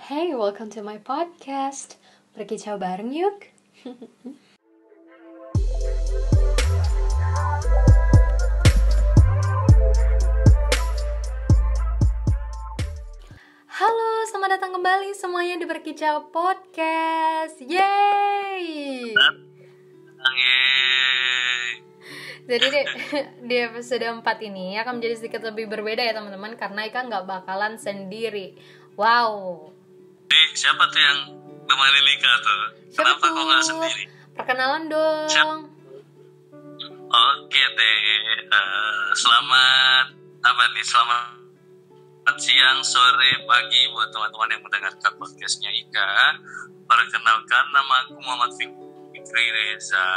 Hey, welcome to my podcast. Berkicau bareng yuk. Halo, selamat datang kembali semuanya di Berkicau Podcast. Yeay! Jadi di episode 4 ini akan menjadi sedikit lebih berbeda ya teman-teman, karena Ika nggak bakalan sendiri. Wow. Jadi siapa tuh yang nemani Lika tuh? Siapa Kenapa tuh? kok nggak sendiri? Perkenalan dong. Oke deh. Selamat siang, sore, pagi buat teman-teman yang mendengarkan podcastnya Ika. Perkenalkan, nama aku Muhammad Fikri Reza.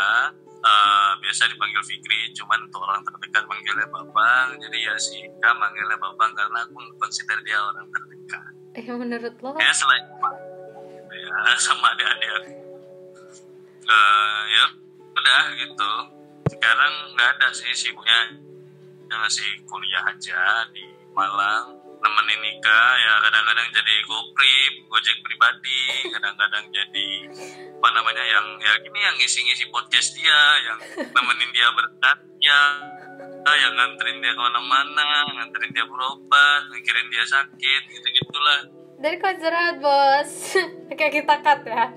Biasa dipanggil Fikri, cuman untuk orang terdekat manggilnya Babang. Jadi ya si Ika manggilnya Babang karena aku consider dia orang terdekat. Menurut lo? Ya selain ya sama adik-adik aku. Ya udah gitu. Sekarang nggak ada sih, sibuknya masih kuliah aja di Malang. Nemenin Nika ya, kadang-kadang jadi gojek pribadi, kadang-kadang jadi yang ngisi-ngisi podcast dia, yang nemenin dia berkarya, yang nganterin dia kemana-mana, nganterin dia berobat, mikirin dia sakit, gitu-gitulah. Dari Kocerat bos. Oke, kita cut ya.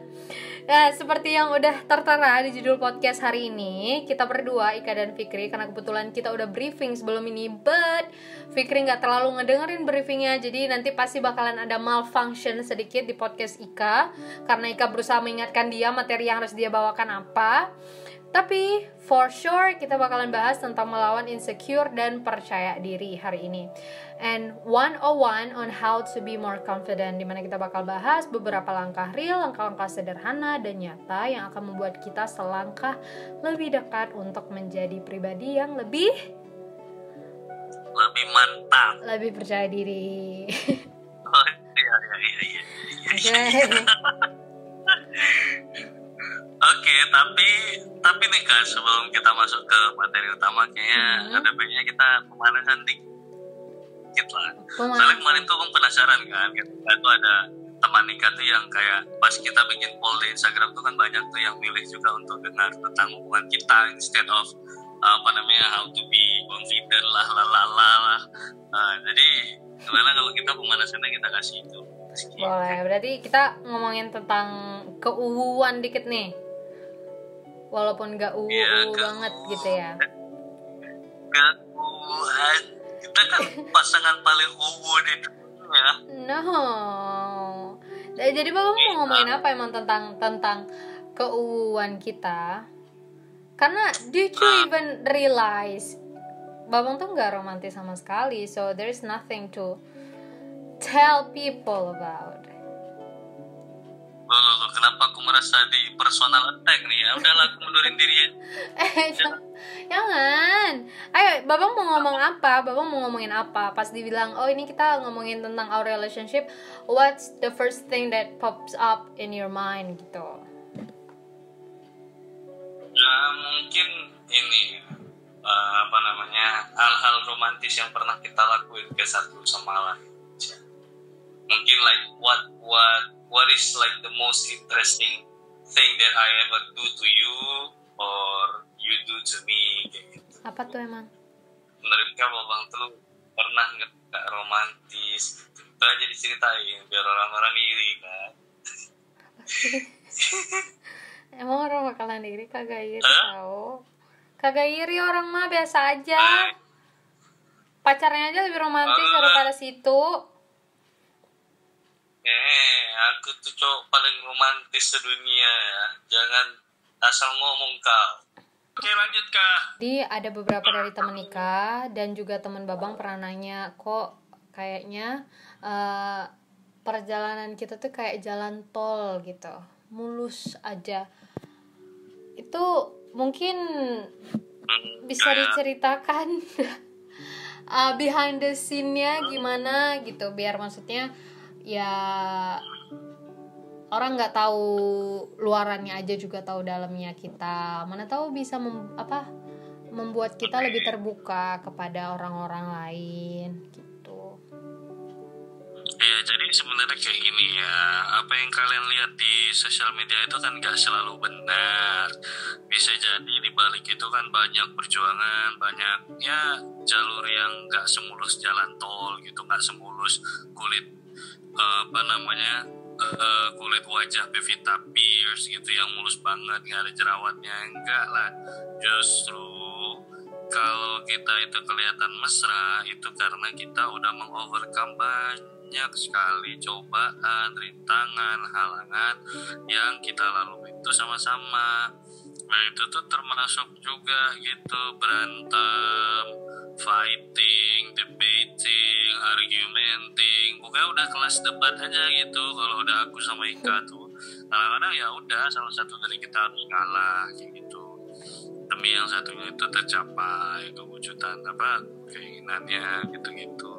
Nah, seperti yang udah tertera di judul podcast hari ini, kita berdua, Ika dan Fikri, karena kebetulan kita udah briefing sebelum ini, but Fikri gak terlalu ngedengerin briefingnya, jadi nanti pasti bakalan ada malfunction sedikit di podcast Ika, karena Ika berusaha mengingatkan dia materi yang harus dia bawakan apa. Tapi for sure kita bakalan bahas tentang melawan insecure dan percaya diri hari ini. And 101 on how to be more confident, dimana kita bakal bahas beberapa langkah real, langkah-langkah sederhana dan nyata yang akan membuat kita selangkah lebih dekat untuk menjadi pribadi yang lebih mantap, lebih percaya diri. Oh iya. Oke, tapi nih Kak, sebelum kita masuk ke materi utama, kayaknya ada baiknya kita pemanasan dikit lah. Soalnya kemarin tuh aku penasaran kan, ketika tuh ada teman Nika tuh yang kayak pas kita bikin poll di Instagram tuh kan banyak tuh yang milih juga untuk dengar tentang hubungan kita instead of how to be confident lah. Jadi gimana kalau kita pemanasannya kita kasih itu? Boleh, berarti kita ngomongin tentang keuuan dikit nih. Walaupun gak banget gitu ya. Keuuan. Kita kan pasangan paling di dunia. No. Jadi Babang mau ngomongin apa emang tentang keuuan kita? Karena do you even realize Babang tuh gak romantis sama sekali. So there's nothing to tell people about. Loh, kenapa aku merasa di personal attack nih ya? Udahlah, aku mundurin diri ya. Jangan. Ayo, Babang mau ngomong apa? Babang mau ngomongin apa? Pas dibilang, oh ini kita ngomongin tentang our relationship, what's the first thing that pops up in your mind gitu? Ya mungkin ini hal-hal romantis yang pernah kita lakuin ke satu sama lain. Mungkin like what is like the most interesting thing that I ever do to you or you do to me kayak gitu. Apa tuh emang? Menurut kamu Bang tuh pernah nggak romantis? Itu aja diceritain biar orang-orang iri kan. Emang orang bakalan iri? Kagak iri tau. Kagak iri, orang mah biasa aja. Pacarnya aja lebih romantis daripada situ. Aku tuh cowok paling romantis sedunia ya. Jangan asal ngomong kau. Oke, lanjut Kak. Jadi ada beberapa dari teman Nika dan juga teman Babang pernah nanya, kok kayaknya perjalanan kita tuh kayak jalan tol gitu, mulus aja. Itu mungkin bisa diceritakan behind the scene-nya gimana gitu, biar maksudnya ya orang nggak tahu luarannya aja juga tahu dalamnya kita, mana tahu bisa membuat kita lebih terbuka kepada orang-orang lain gitu. Iya, jadi sebenarnya kayak gini ya, apa yang kalian lihat di sosial media itu kan gak selalu benar. Bisa jadi di balik itu kan banyak perjuangan, banyak ya jalur yang gak semulus jalan tol gitu, gak semulus kulit kulit wajah Pevita Pierce gitu yang mulus banget, gak ada jerawatnya, enggak lah. Justru kalau kita itu kelihatan mesra itu karena kita udah mengovercome banyak sekali cobaan, rintangan, halangan yang kita lalui itu sama-sama. Nah itu tuh termasuk juga gitu, berantem, fighting, debating, argumenting. Pokoknya udah kelas debat aja gitu. Kalau udah aku sama Ika tuh kadang-kadang ya udah salah satu dari kita harus ngalah kayak gitu demi yang satunya itu tercapai kewujudan keinginannya gitu-gitu.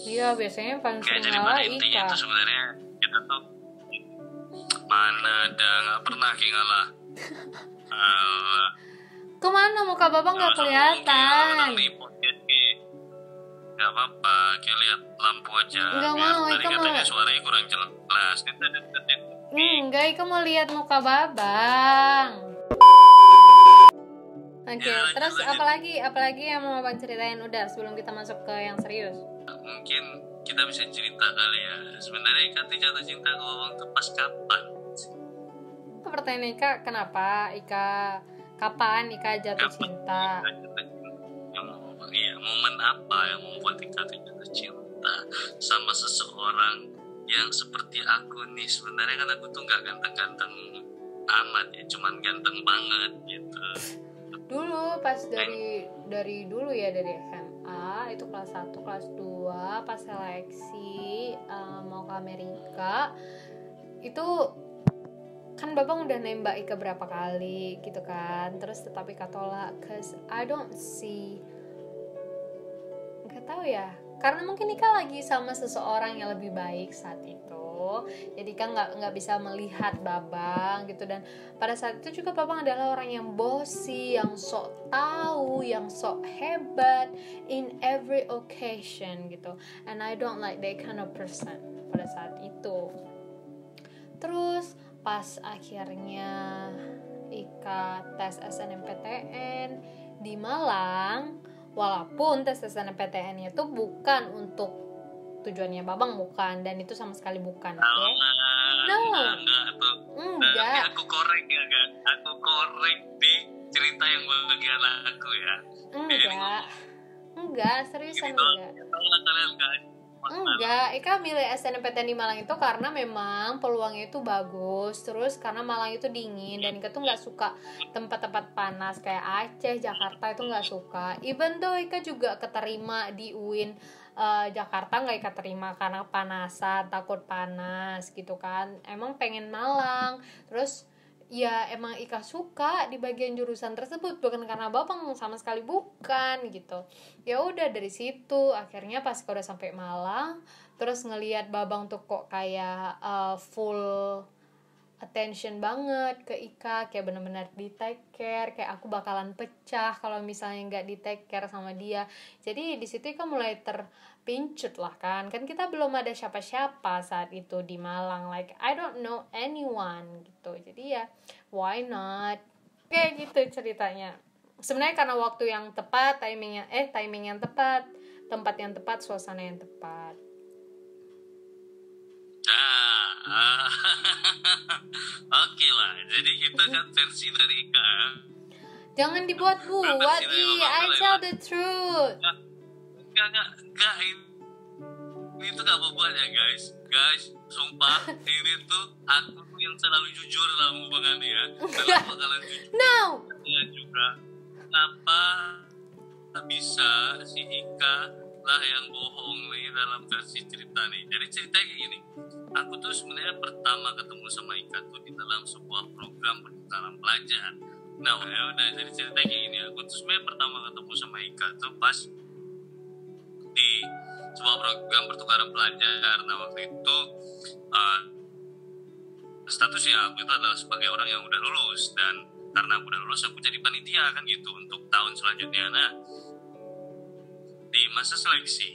Iya, biasanya paling sering jadi ngalah pada intinya Ika. itu sebenarnya kita tuh mana ada nggak pernah ngalah. Kemana muka bapak nggak kelihatan? Gak apa-apa, kayak lihat lampu aja. Nggak mau, tadi Ika mau. katanya suaranya kurang jelas. Enggak, Ika mau lihat muka babang. Oke, Ya, terus lanjut. apalagi yang mau abang ceritain udah sebelum kita masuk ke yang serius. Mungkin kita bisa cerita kali ya. Sebenarnya Ika tuh jatuh cinta ke Bawang tuh pas kapan? Pertanyaan Ika, kenapa kapan Ika jatuh cinta? Momen apa yang membuat Ika tuh jatuh cinta sama seseorang yang seperti aku nih? Sebenarnya kan aku tuh nggak ganteng-ganteng amat ya, cuman ganteng banget gitu. Dulu pas dari dulu ya, dari SMA itu kelas 1, kelas 2 pas seleksi mau ke Amerika itu kan babang udah nembak Ika berapa kali gitu kan, terus tetapi Ika tolak cause I don't see, nggak tahu ya, karena mungkin Ika lagi sama seseorang yang lebih baik saat itu, jadi kan nggak bisa melihat babang gitu. Dan pada saat itu juga babang adalah orang yang bossy, yang sok tahu, yang sok hebat in every occasion gitu, and I don't like that kind of person pada saat itu. Terus pas akhirnya Ika tes SNMPTN di Malang, walaupun tes SNMPTN itu bukan untuk tujuannya babang, bukan, dan itu sama sekali bukan, oke? Enggak. Tapi aku korek ya kan, aku korek di cerita yang bagian aku ya. Enggak, seriusan enggak. Enggak, Ika milih SNMPTN di Malang itu karena memang peluangnya itu bagus. Terus karena Malang itu dingin dan Ika tuh gak suka tempat-tempat panas kayak Aceh, Jakarta itu gak suka. Even though Ika juga keterima di UIN Jakarta, gak Ika terima karena panasan, takut panas gitu kan. Emang pengen Malang. Terus ya emang Ika suka di bagian jurusan tersebut, bukan karena babang, sama sekali bukan gitu. Ya udah dari situ akhirnya pas udah sampai Malang, terus ngelihat babang tuh kok kayak full attention banget ke Ika, kayak benar-benar di take care, kayak aku bakalan pecah kalau misalnya nggak di take care sama dia. Jadi di situ Ika mulai terpincut lah kan kita belum ada siapa-siapa saat itu di Malang, like I don't know anyone gitu. Jadi ya why not, kayak gitu ceritanya. Sebenarnya karena waktu yang tepat, timing yang tepat, tempat yang tepat, suasana yang tepat. Oke lah, jadi kita kan versi dari Ika. Jangan dibuat-buat, I tell the truth. Enggak, ini tuh gak apa-apa ya guys, sumpah ini tuh aku yang selalu jujur dalam hubungan ya, dan bakalan jujur. No. Ya juga, kenapa bisa si Ika lah yang bohong nih dalam versi cerita nih. Jadi ceritanya kayak gini, aku tuh sebenarnya pertama ketemu sama Ika tuh di dalam sebuah program pertukaran pelajar. Nah udah jadi ceritanya kayak gini, aku tuh sebenarnya pertama ketemu sama Ika tuh pas di sebuah program pertukaran pelajar. Nah waktu itu statusnya aku itu adalah sebagai orang yang udah lulus, dan karena aku udah lulus aku jadi panitia kan gitu untuk tahun selanjutnya. Nah di masa seleksi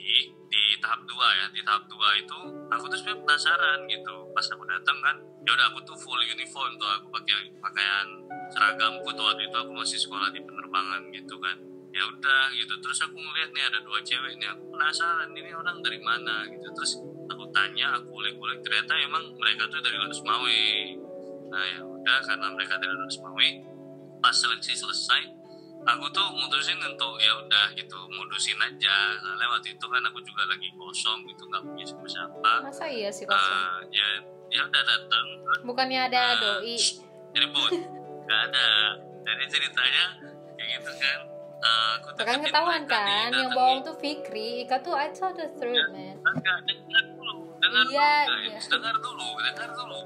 di tahap 2 ya, di tahap 2 itu aku tuh sebenarnya penasaran gitu. Pas aku datang kan, ya udah aku tuh full uniform tuh, aku pakai pakaian seragamku tuh. Waktu itu aku masih sekolah di penerbangan gitu kan. Ya udah gitu, terus aku ngeliat nih ada 2 cewek nih, aku penasaran ini orang dari mana gitu. Terus aku tanya, aku kulik-kulik, ternyata emang mereka tuh dari Lodesmawe. Nah ya udah, karena mereka dari Lodesmawe, pas seleksi selesai aku tuh mutusin untuk ya udah gitu, mudusin aja. Soalnya waktu itu kan aku juga lagi kosong gitu, nggak punya siapa-siapa. Masa iya sih kosong? Ya udah datang. Bukannya ada doi? Ribut? Nggak ada. Jadi ceritanya kayak gitu kan. Aku kan ketahuan kan, yang bohong tuh Fikri. Ika tuh I saw the truth, man. Enggak, dengar dulu guys, dengar dulu.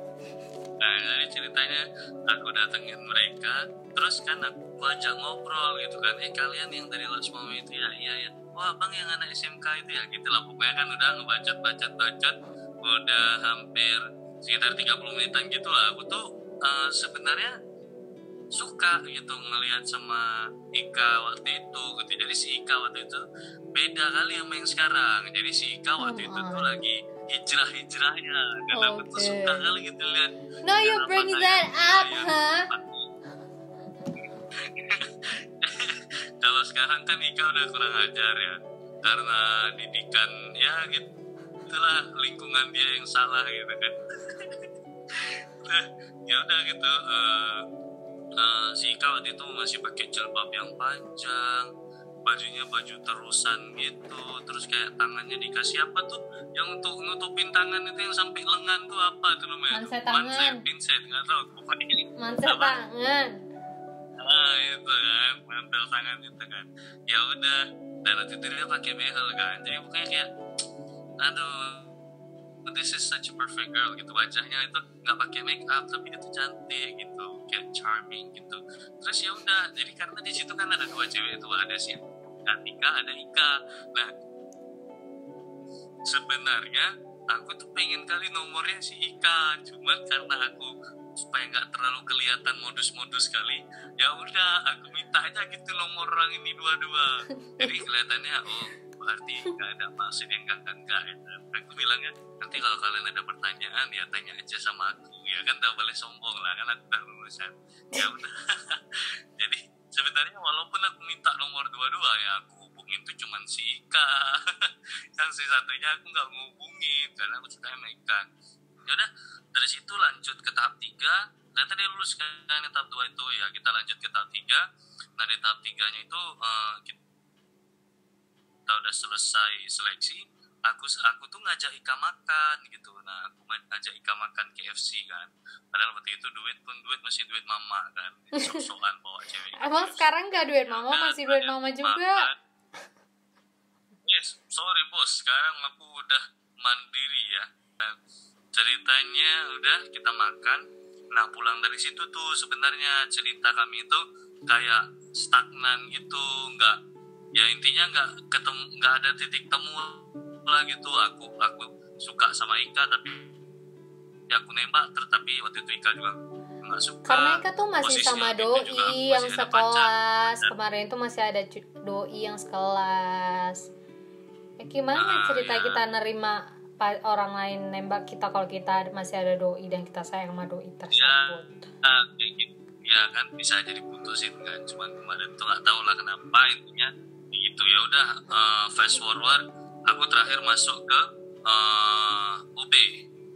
Nah, jadi ceritanya aku datengin mereka, terus kan aku ajak ngobrol gitu kan, kalian yang dari Lodesmawe itu ya? Iya. Wah bang, yang anak SMK itu ya? Gitu lah pokoknya kan, udah ngebacot, udah hampir sekitar 30 menitan gitu lah. Aku tuh sebenarnya suka gitu ngelihat sama Ika waktu itu gitu. Jadi si Ika waktu itu beda kali sama yang sekarang. Jadi si Ika waktu itu tuh lagi hijrahnya, dan aku tuh suka kali gitu lihat. No, you bring that up, huh? Kalau sekarang kan Ika udah kurang ajar ya, karena didikan ya gitu, itulah lingkungan dia yang salah gitu kan. Ya udah gitu. Si Ika waktu itu masih pakai jilbab yang panjang, bajunya baju terusan gitu, terus kayak tangannya dikasih apa tuh yang untuk nutupin tangan itu yang sampai lengan tuh, apa tuh namanya? Pinset, nggak tahu pokoknya. Manset tangan. Itu kan, mantel tangan itu kan. Ya udah, dan waktu itu dia pakai behel kan, jadi pokoknya kayak aduh, this is such a perfect girl gitu. Wajahnya itu nggak pakai make up tapi itu cantik gitu, kayak charming gitu. Terus ya udah, jadi karena di situ kan ada 2 cewek itu, ada si Atika, ada Ika. Nah sebenarnya aku tuh pengen kali nomornya si Ika, cuman karena aku supaya nggak terlalu kelihatan modus-modus kali, ya udah aku minta aja gitu nomor orang ini dua-dua. Jadi kelihatannya berarti nggak ada maksud yang enggak ya. Aku bilangnya nanti kalau kalian ada pertanyaan ya tanya aja sama aku ya kan, tak boleh sombong lah kan, aku udah lulusan. Ya udah. Jadi sebenarnya walaupun aku minta nomor dua-dua ya, aku hubungin tuh cuman si Ika. Yang si satunya aku nggak ngehubungin karena aku suka sama Ika. Ya udah, dari situ lanjut ke tahap 3. Ternyata dia lulus kan tahap 2 itu ya, kita lanjut ke tahap 3. Nah di tahap 3-nya itu kita udah selesai seleksi, aku tuh ngajak Ika makan gitu. Nah aku ngajak Ika makan KFC kan, padahal waktu itu duit masih duit mama kan, sok-sokan bawa cewek. Emang sekarang gak duit mama, masih duit mama juga? Yes, sorry bos, sekarang aku udah mandiri ya. Dan ceritanya udah kita makan. Nah pulang dari situ tuh sebenarnya cerita kami itu kayak stagnan gitu, ya intinya nggak ada titik temu lah gitu. Aku suka sama Ika tapi ya aku nembak, tapi waktu itu Ika juga nggak suka. Karena Ika tuh masih sama doi yang sekelas. Kemarin tuh masih ada doi yang sekelas. Gimana cerita ya, kita nerima orang lain nembak kita kalau kita masih ada doi dan kita sayang sama doi tersebut? Ya kan bisa aja diputusin kan, cuman kemarin tuh nggak tahu lah kenapa, intinya gitu. Ya udah, fast forward, aku terakhir masuk ke UB.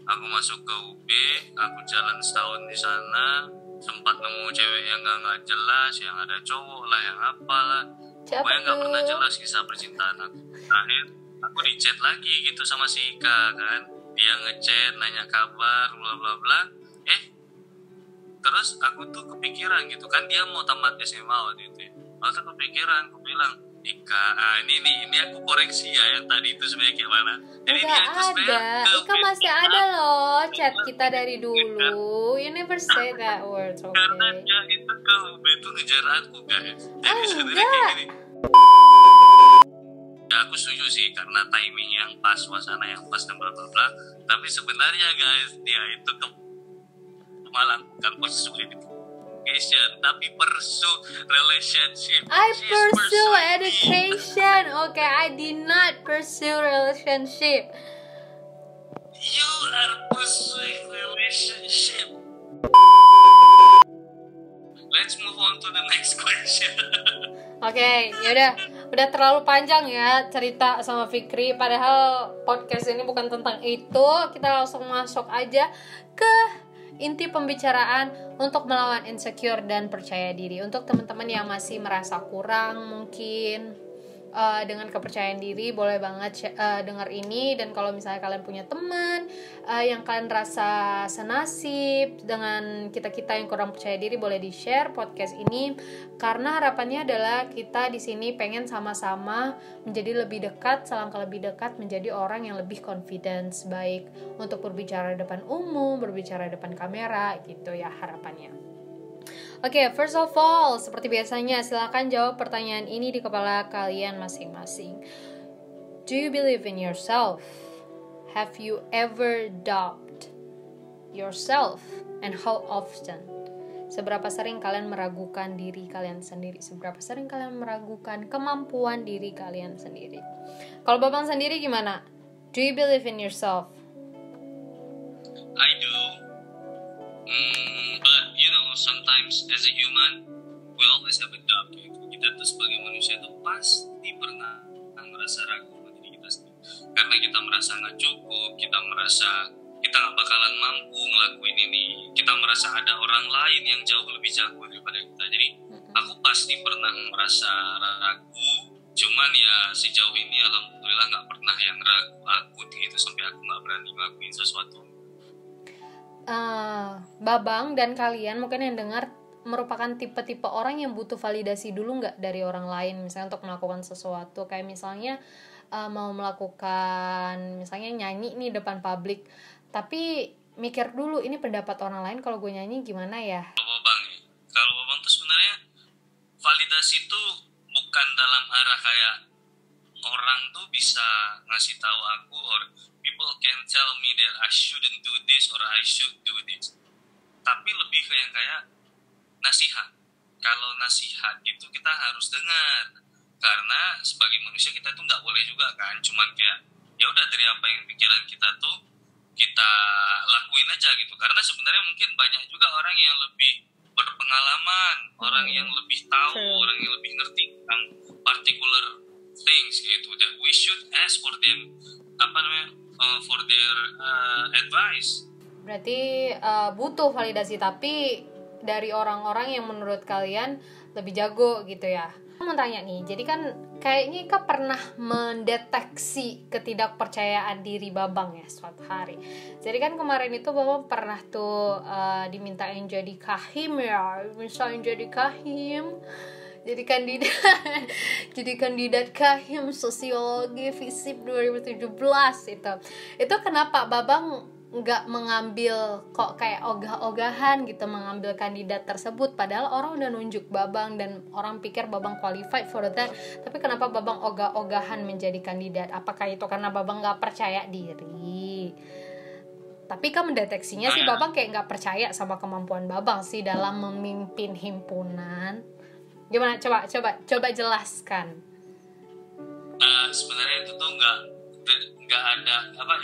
Aku masuk ke UB, aku jalan setahun di sana, sempat nemu cewek yang nggak jelas, yang ada cowok lah, yang apalah, pokoknya nggak pernah jelas kisah percintaan aku. Terakhir aku di chat lagi gitu sama si Ika kan, dia ngechat nanya kabar bla bla bla. Terus aku tuh kepikiran gitu kan, dia mau tamat SMA waktu itu. Aku tuh kepikiran, aku bilang, Ika, ini aku koreksi ya yang tadi itu sebenarnya kayak mana. Jadi dia itu ada, Ika masih ada loh chat kita dari dulu. You never say that word, okay? Karena dia itu ke UB itu ngejar aku guys. Jadi sebenarnya kayak gini. Ya aku setuju sih karena timing yang pas, suasana yang pas dan bla bla bla. Tapi sebenarnya guys, dia itu ke Malang bukan persulit itu. education, tapi pursue relationship. I She's pursue pursuing me. education. Okay, I did not pursue relationship. You are pursuing relationship. Let's move on to the next question. Oke, yaudah, udah terlalu panjang ya cerita sama Fikri. Padahal podcast ini bukan tentang itu. Kita langsung masuk aja ke inti pembicaraan untuk melawan insecure dan percaya diri. Untuk teman-teman yang masih merasa kurang mungkin dengan kepercayaan diri, boleh banget dengar ini. Dan kalau misalnya kalian punya teman yang kalian rasa senasib dengan kita-kita yang kurang percaya diri, boleh di-share podcast ini, karena harapannya adalah kita di sini pengen sama-sama menjadi lebih dekat, selangkah lebih dekat menjadi orang yang lebih confidence, baik untuk berbicara depan umum, berbicara depan kamera gitu ya harapannya. Oke, first of all, seperti biasanya, silakan jawab pertanyaan ini di kepala kalian masing-masing. Do you believe in yourself? Have you ever doubt yourself? And how often? Seberapa sering kalian meragukan diri kalian sendiri? Seberapa sering kalian meragukan kemampuan diri kalian sendiri? Kalau Babang sendiri gimana? Do you believe in yourself? I do. But you know, sometimes as a human, we always have a doubt. Kita tuh sebagai manusia tuh pasti pernah merasa ragu sama diri kita sendiri. Karena kita merasa nggak cukup, kita merasa kita nggak bakalan mampu ngelakuin ini. Kita merasa ada orang lain yang jauh lebih jago daripada kita. Jadi aku pasti pernah merasa ragu. Cuman ya sejauh ini alhamdulillah nggak pernah yang ragu akut gitu sampai aku nggak berani ngelakuin sesuatu. Babang dan kalian mungkin yang dengar merupakan tipe-tipe orang yang butuh validasi dulu nggak dari orang lain, misalnya untuk melakukan sesuatu, kayak misalnya mau melakukan misalnya nyanyi nih depan publik, tapi mikir dulu ini pendapat orang lain kalau gue nyanyi gimana ya. Kalau Babang tuh sebenarnya validasi itu bukan dalam arah kayak orang tuh bisa ngasih tahu aku, or people can tell me that I shouldn't do this or I should do this. Tapi lebih kayak nasihat. Kalau nasihat itu kita harus dengar. Karena sebagai manusia kita tuh nggak boleh juga kan, cuman kayak ya udah dari apa yang pikiran kita tuh kita lakuin aja gitu. Karena sebenarnya mungkin banyak juga orang yang lebih berpengalaman, orang yang lebih tahu, orang yang lebih ngerti tentang particular things gitu, that we should ask for them for their advice. Berarti butuh validasi, tapi dari orang-orang yang menurut kalian lebih jago gitu ya. Aku mau tanya nih, jadi kan kayaknya Ika pernah mendeteksi ketidakpercayaan diri Babang ya suatu hari. Jadi kan kemarin itu Babang pernah tuh dimintain jadi kahim ya, misalnya jadi kahim, jadi kandidat kahim sosiologi FISIP 2017 itu kenapa Babang nggak mengambil kok kayak ogah-ogahan gitu mengambil kandidat tersebut, padahal orang udah nunjuk Babang dan orang pikir Babang qualified for that, tapi kenapa Babang ogah-ogahan menjadi kandidat? Apakah itu karena Babang nggak percaya diri? Tapi kan mendeteksinya sih Babang kayak nggak percaya sama kemampuan Babang sih dalam memimpin himpunan. Gimana? Coba jelaskan. Sebenarnya itu tuh nggak ada apa,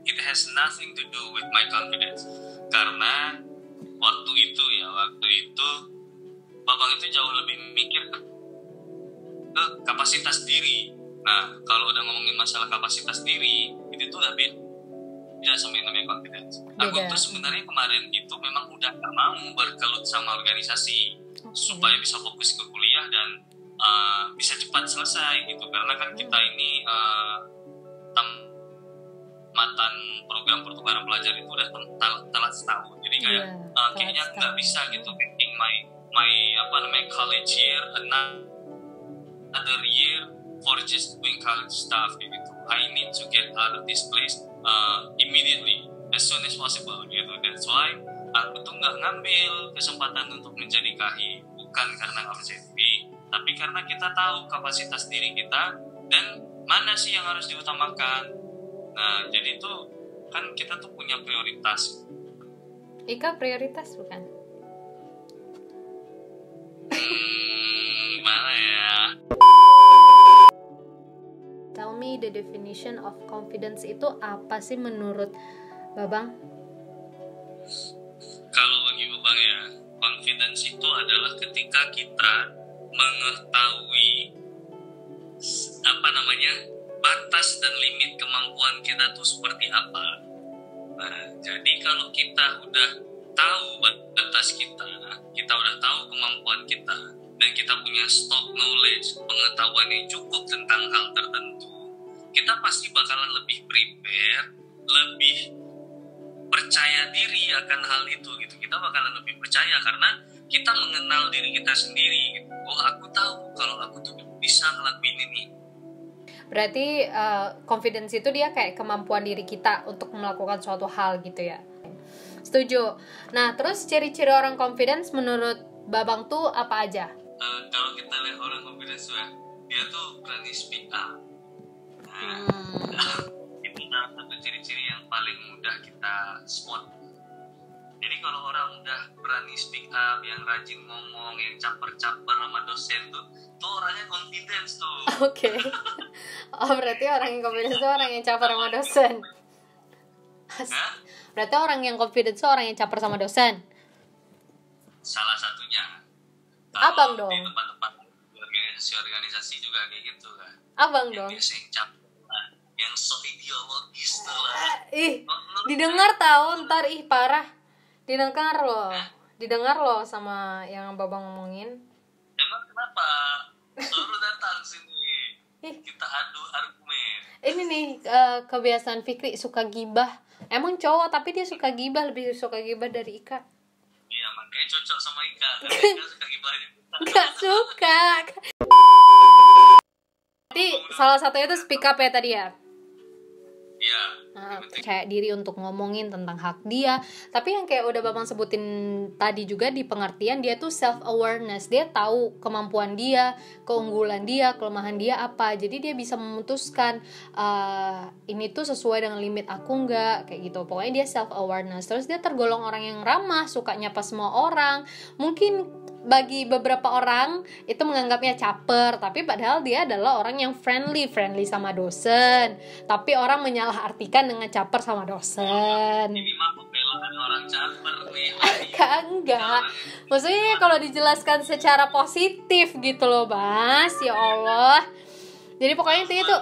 it has nothing to do with my confidence. Karena waktu itu Babang itu jauh lebih mikir ke kapasitas diri. Nah, kalau udah ngomongin masalah kapasitas diri, itu tuh udah beda sama yang namanya confidence. Aku tuh sebenarnya kemarin itu memang udah gak mau berkelut sama organisasi supaya bisa fokus ke kuliah dan bisa cepat selesai gitu. Karena kan kita ini tamatan program pertukaran pelajar itu udah telat setahun. Jadi kayak kayaknya nggak bisa gitu ending my college year another year for just doing college stuff gitu. I need to get out of this place immediately, as soon as possible gitu. That's why aku tuh nggak ngambil kesempatan untuk menjadi KHI, bukan karena nggak percaya diri, tapi karena kita tahu kapasitas diri kita dan mana sih yang harus diutamakan. Nah, jadi tuh kan kita tuh punya prioritas. Ika prioritas bukan? me the definition of confidence itu apa sih menurut Babang? Kalau bagi Babang ya, confidence itu adalah ketika kita mengetahui batas dan limit kemampuan kita tuh seperti apa. Nah, jadi kalau kita udah tahu batas kita udah tahu kemampuan kita, dan kita punya stock knowledge, pengetahuan yang cukup tentang hal tertentu, kita pasti bakalan lebih prepare, lebih percaya diri akan hal itu gitu. Kita bakalan lebih percaya karena kita mengenal diri kita sendiri gitu. Oh, aku tahu kalau aku tuh bisa ngelakuin ini. Berarti confidence itu dia kayak kemampuan diri kita untuk melakukan suatu hal gitu ya. Setuju. Nah, terus ciri-ciri orang confidence menurut Babang tuh apa aja? Kalau kita lihat orang confidence tuh ya, dia tuh berani speak up. Itu salah satu ciri-ciri yang paling mudah kita spot. Jadi kalau orang udah berani speak up, yang rajin ngomong, yang caper-caper sama dosen tuh orangnya confidence tuh. Oke. Oh, berarti orang yang confidence tuh orang yang caper sama dosen. Berarti orang yang confidence tuh orang yang caper sama dosen. Salah satunya. Abang dong. Di tempat-tempat organisasi juga kayak gitu kan. Abang yang dong. Biasa yang caper, yang so ideologis tuh lah. Didengar tahu ntar parah. Didengar loh sama yang Babang ngomongin. Emang kenapa? Suruh datang sini. Kita adu argumen. Ini nih kebiasaan Fikri suka gibah. Emang cowok tapi dia suka gibah, lebih suka gibah dari Ika. Iya, makanya cocok sama Ika. Karena Ika suka gibah. Gak suka. Jadi salah satunya itu speak up ya tadi ya. Iya. Kayak diri untuk ngomongin tentang hak dia. Tapi yang kayak udah Babang sebutin tadi juga di pengertian, dia tuh self awareness. Dia tahu kemampuan dia, keunggulan dia, kelemahan dia apa. Jadi dia bisa memutuskan ini tuh sesuai dengan limit aku nggak, kayak gitu. Pokoknya dia self awareness. Terus dia tergolong orang yang ramah, suka nyapa semua orang. Mungkin bagi beberapa orang itu menganggapnya caper, tapi padahal dia adalah orang yang friendly sama dosen. Tapi orang menyalahartikan dengan caper sama dosen. Ini mah pembelaan orang caper nih. Enggak. Maksudnya kalau dijelaskan secara positif gitu loh, Mas. Ya Allah. Jadi pokoknya intinya tuh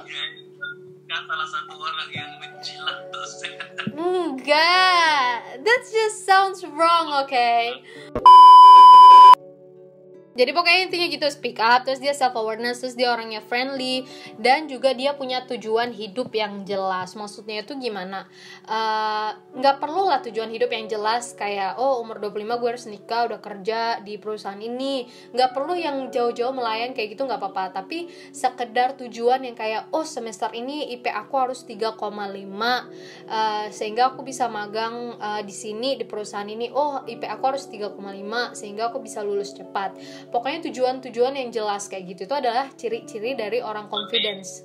kan salah satu orang yang menjilat dosen. Enggak. That just sounds wrong, okay? Jadi pokoknya intinya gitu, speak up, terus dia self awareness, terus dia orangnya friendly, dan juga dia punya tujuan hidup yang jelas. Maksudnya itu gimana? Nggak perlu lah tujuan hidup yang jelas kayak umur 25 gue harus nikah, udah kerja di perusahaan ini. Nggak perlu yang jauh-jauh melayang kayak gitu, nggak apa-apa. Tapi sekedar tujuan yang kayak semester ini IP aku harus 3,5 sehingga aku bisa magang di sini di perusahaan ini. IP aku harus 3,5 sehingga aku bisa lulus cepat. Pokoknya tujuan-tujuan yang jelas kayak gitu itu adalah ciri-ciri dari orang confidence.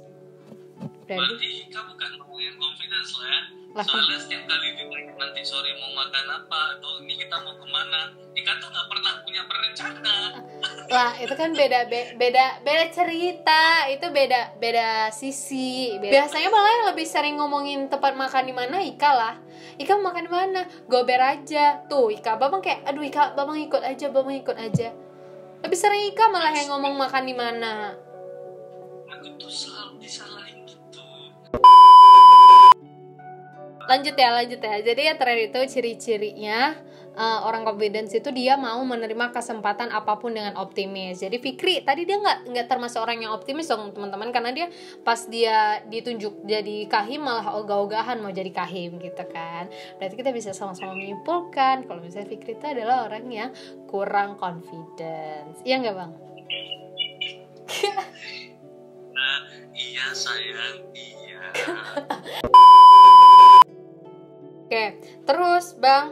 Berarti Ika bukan orang yang confidence lah ya. Soalnya setiap kali ditanya nanti sore mau makan apa, atau ini kita mau kemana, Ika tuh nggak pernah punya perencana. Lah itu kan beda cerita, itu beda sisi. Biasanya malah yang lebih sering ngomongin tempat makan di mana Ika lah. Ika mau makan di mana? Gober aja. Tuh Ika, Babang kayak aduh Ika, Babang ikut aja. Lebih sering Ika malah yang ngomong makan di mana. Aku tuh selalu disalahin gitu. Lanjut ya. Jadi ya terakhir itu ciri-cirinya orang confidence itu dia mau menerima kesempatan apapun dengan optimis. Jadi Fikri tadi dia nggak termasuk orang yang optimis dong teman-teman, karena dia pas dia ditunjuk jadi kahim malah ogah-ogahan mau jadi kahim gitu kan. Berarti kita bisa sama-sama menyimpulkan kalau misalnya Fikri itu adalah orang yang kurang confidence. Iya nggak Bang? Nah, iya sayang, iya. Oke, terus Bang,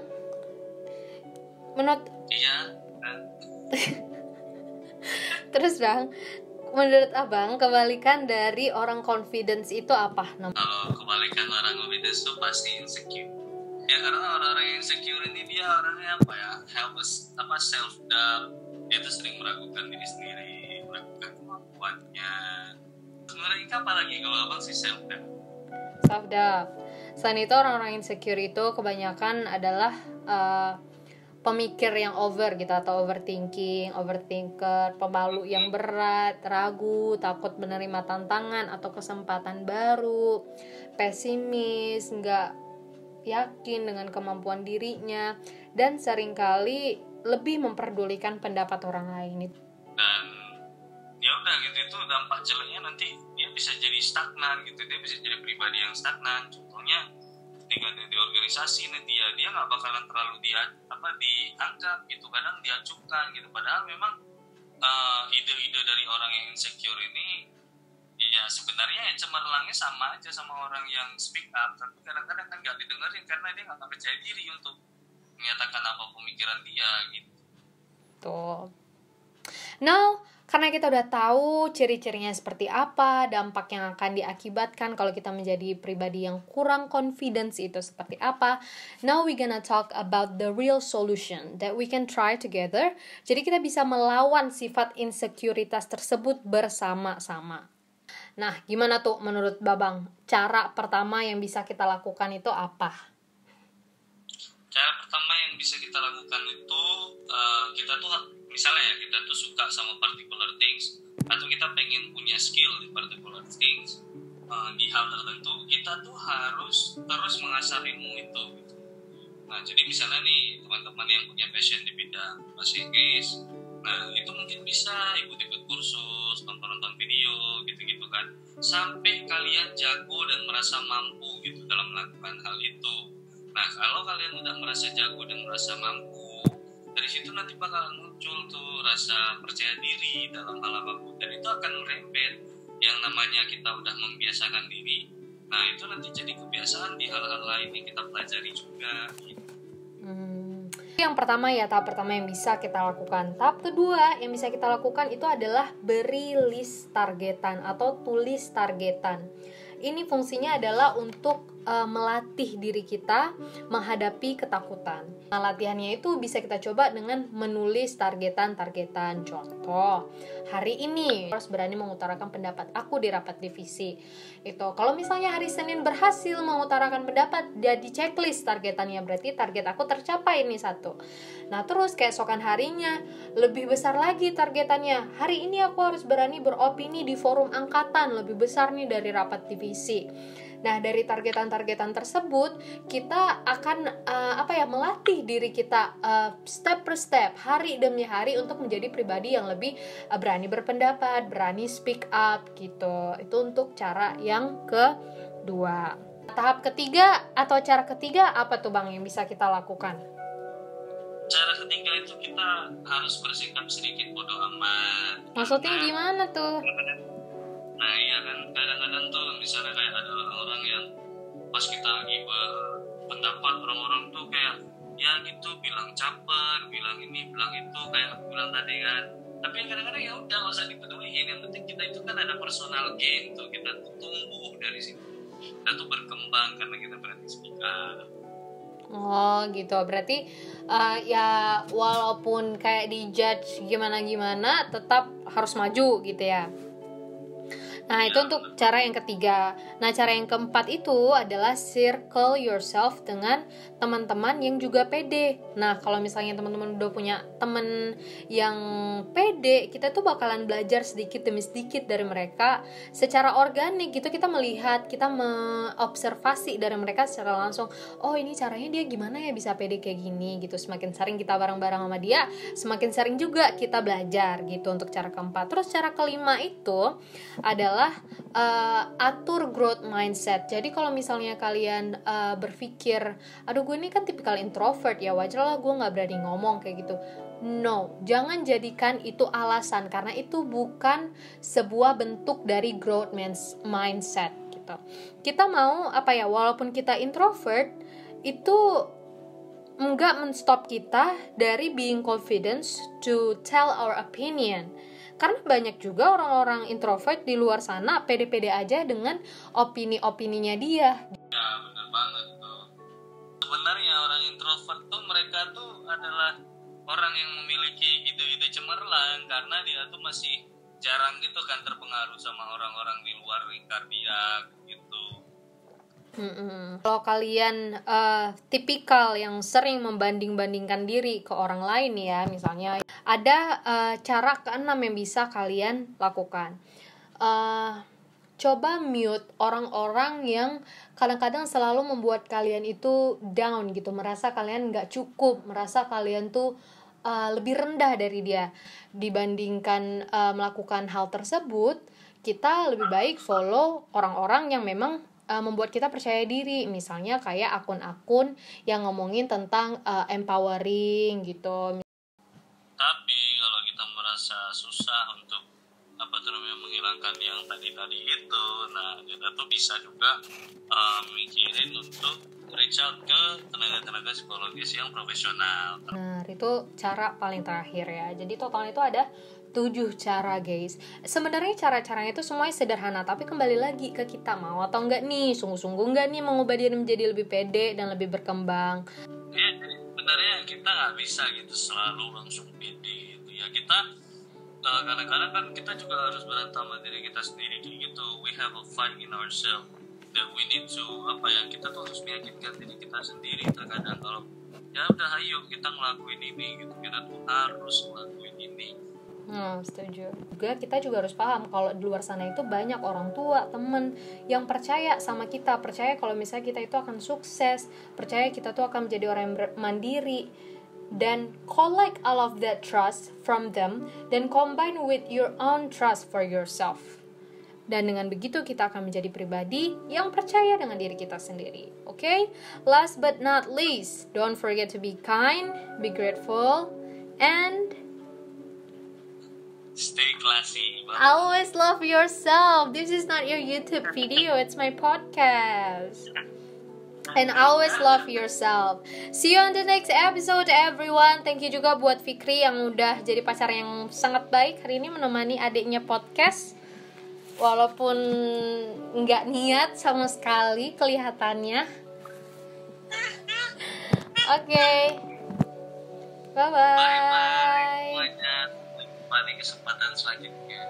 terus Bang, menurut Abang kebalikan dari orang confidence itu apa? Kalau kebalikan orang confidence itu pasti insecure. Ya karena orang-orang yang insecure ini dia orangnya self doubt. Dia tuh sering meragukan diri sendiri, meragukan kemampuannya. menurut Ika apa lagi kalau abang sih self-doubt? Self-doubt. Selain itu orang-orang insecure itu kebanyakan adalah pemikir yang over gitu, atau overthinker, pemalu yang berat, ragu, takut menerima tantangan atau kesempatan baru, pesimis, nggak yakin dengan kemampuan dirinya, dan seringkali lebih memperdulikan pendapat orang lain. Dan ya udah gitu, itu dampak jeleknya nanti dia bisa jadi stagnan gitu, dia bisa jadi pribadi yang stagnan. Contohnya ketika dia di organisasi nih, dia nggak bakalan terlalu dianggap gitu, kadang diacukan gitu, padahal memang ide-ide dari orang yang insecure ini ya sebenarnya ya cemerlangnya sama aja sama orang yang speak up, tapi kadang-kadang kan nggak didengerin karena dia nggak percaya diri untuk menyatakan apa pemikiran dia gitu. Tuh. Now, karena kita udah tahu ciri-cirinya seperti apa, dampak yang akan diakibatkan kalau kita menjadi pribadi yang kurang confidence itu seperti apa, now we gonna talk about the real solution that we can try together. Jadi kita bisa melawan sifat insekuritas tersebut bersama-sama. Nah, gimana tuh menurut Babang? Cara pertama yang bisa kita lakukan itu apa? Cara pertama yang bisa kita lakukan itu kita tuh misalnya ya, kita tuh suka sama particular things atau kita pengen punya skill di particular things, di hal tertentu, kita tuh harus terus mengasah ilmu itu gitu. Nah, jadi misalnya nih teman-teman yang punya passion di bidang bahasa Inggris, nah itu mungkin bisa ikut-ikut kursus, nonton-nonton video gitu-gitu kan, sampai kalian jago dan merasa mampu gitu dalam melakukan hal itu. Nah, kalau kalian udah merasa jago dan merasa mampu, dari situ nanti bakalan muncul tuh rasa percaya diri dalam hal apapun, dan itu akan merembet. Yang namanya kita udah membiasakan diri, nah itu nanti jadi kebiasaan di hal-hal lain yang kita pelajari juga gitu. Yang pertama ya, tahap pertama yang bisa kita lakukan. Tahap kedua yang bisa kita lakukan itu adalah beri list targetan atau tulis targetan. Ini fungsinya adalah untuk melatih diri kita menghadapi ketakutan. Nah, latihannya itu bisa kita coba dengan menulis targetan-targetan. Contoh, hari ini harus berani mengutarakan pendapat aku di rapat divisi. Itu kalau misalnya hari Senin berhasil mengutarakan pendapat, jadi checklist targetannya, berarti target aku tercapai nih satu. Nah, terus keesokan harinya lebih besar lagi targetannya. Hari ini aku harus berani beropini di forum angkatan, lebih besar nih dari rapat divisi. Nah, dari targetan-targetan tersebut kita akan melatih diri kita step per step, hari demi hari untuk menjadi pribadi yang lebih berani berpendapat, berani speak up gitu. Itu untuk cara yang kedua. Tahap ketiga atau cara ketiga apa tuh Bang yang bisa kita lakukan? Cara ketiga itu kita harus bersikap sedikit bodo amat. Maksudnya gimana tuh? Nah iya kan, kadang-kadang tuh misalnya kayak ada orang-orang yang pas kita lagi berpendapat, orang-orang tuh kayak ya gitu bilang caper, bilang ini, bilang itu, kayak aku bilang tadi kan. Tapi kadang-kadang ya udah nggak usah dipeduliin, yang penting kita itu kan ada personal gain tuh, kita tuh tumbuh dari situ, kita tuh berkembang karena kita berani speak up. Oh gitu, berarti ya walaupun kayak dijudge gimana-gimana tetap harus maju gitu ya. Nah, itu untuk cara yang ketiga. Nah, cara yang keempat itu adalah circle yourself dengan teman-teman yang juga pede. Nah, kalau misalnya teman-teman udah punya teman yang pede, kita tuh bakalan belajar sedikit demi sedikit dari mereka secara organik gitu. Kita melihat, kita mengobservasi dari mereka secara langsung. Oh, ini caranya dia gimana ya bisa pede kayak gini gitu. Semakin sering kita bareng-bareng sama dia, semakin sering juga kita belajar gitu untuk cara keempat. Terus cara kelima itu adalah atur growth mindset. Jadi kalau misalnya kalian berpikir, aduh gue ini kan tipikal introvert ya, wajar lah gue gak berani ngomong kayak gitu. No, jangan jadikan itu alasan, karena itu bukan sebuah bentuk dari growth mindset gitu. Kita mau walaupun kita introvert, itu enggak men-stop kita dari being confident to tell our opinion. Karena banyak juga orang-orang introvert di luar sana pede-pede aja dengan opini-opininya dia. Ya benar banget tuh. Sebenarnya orang introvert tuh mereka tuh adalah orang yang memiliki ide-ide cemerlang, karena dia tuh masih jarang gitu kan terpengaruh sama orang-orang di luar lingkar dia gitu. Kalau kalian tipikal yang sering membanding-bandingkan diri ke orang lain ya, misalnya ada cara keenam yang bisa kalian lakukan. Coba mute orang-orang yang kadang-kadang selalu membuat kalian itu down gitu, merasa kalian nggak cukup, merasa kalian tuh lebih rendah dari dia. Dibandingkan melakukan hal tersebut, kita lebih baik follow orang-orang yang memang membuat kita percaya diri, misalnya kayak akun-akun yang ngomongin tentang empowering gitu. Tapi kalau kita merasa susah untuk menghilangkan yang tadi itu, nah kita tuh bisa juga mikirin untuk reach out ke tenaga-tenaga psikologis yang profesional. Nah, itu cara paling terakhir ya. Jadi total itu ada 7 cara guys. Sebenarnya cara-caranya itu semuanya sederhana, tapi kembali lagi ke kita mau atau enggak nih, sungguh-sungguh enggak nih mengubah diri menjadi lebih pede dan lebih berkembang. Ya, jadi sebenarnya kita nggak bisa gitu selalu langsung pede gitu ya. Kita kadang-kadang kan kita juga harus berantem sama diri kita sendiri gitu. We have a fight in ourselves that we need to kita tuh harus meyakinkan diri kita sendiri. Terkadang kalau ya udah ayo kita ngelakuin ini gitu, kita tuh harus ngelakuin ini. Setuju. Kita juga harus paham kalau di luar sana itu banyak orang tua, temen yang percaya sama kita, percaya kalau misalnya kita itu akan sukses, percaya kita tuh akan menjadi orang yang mandiri. Dan collect all of that trust from them, then combine with your own trust for yourself. Dan dengan begitu kita akan menjadi pribadi yang percaya dengan diri kita sendiri. Okay? Last but not least, don't forget to be kind, be grateful, and stay classy. Always love yourself. This is not your YouTube video, it's my podcast. And always love yourself. See you on the next episode everyone. Thank you juga buat Fikri yang udah jadi pacar yang sangat baik hari ini menemani adiknya podcast. Walaupun nggak niat sama sekali kelihatannya. Okay. Bye-bye. Bye-bye. Semuanya. Sampai kesempatan selanjutnya.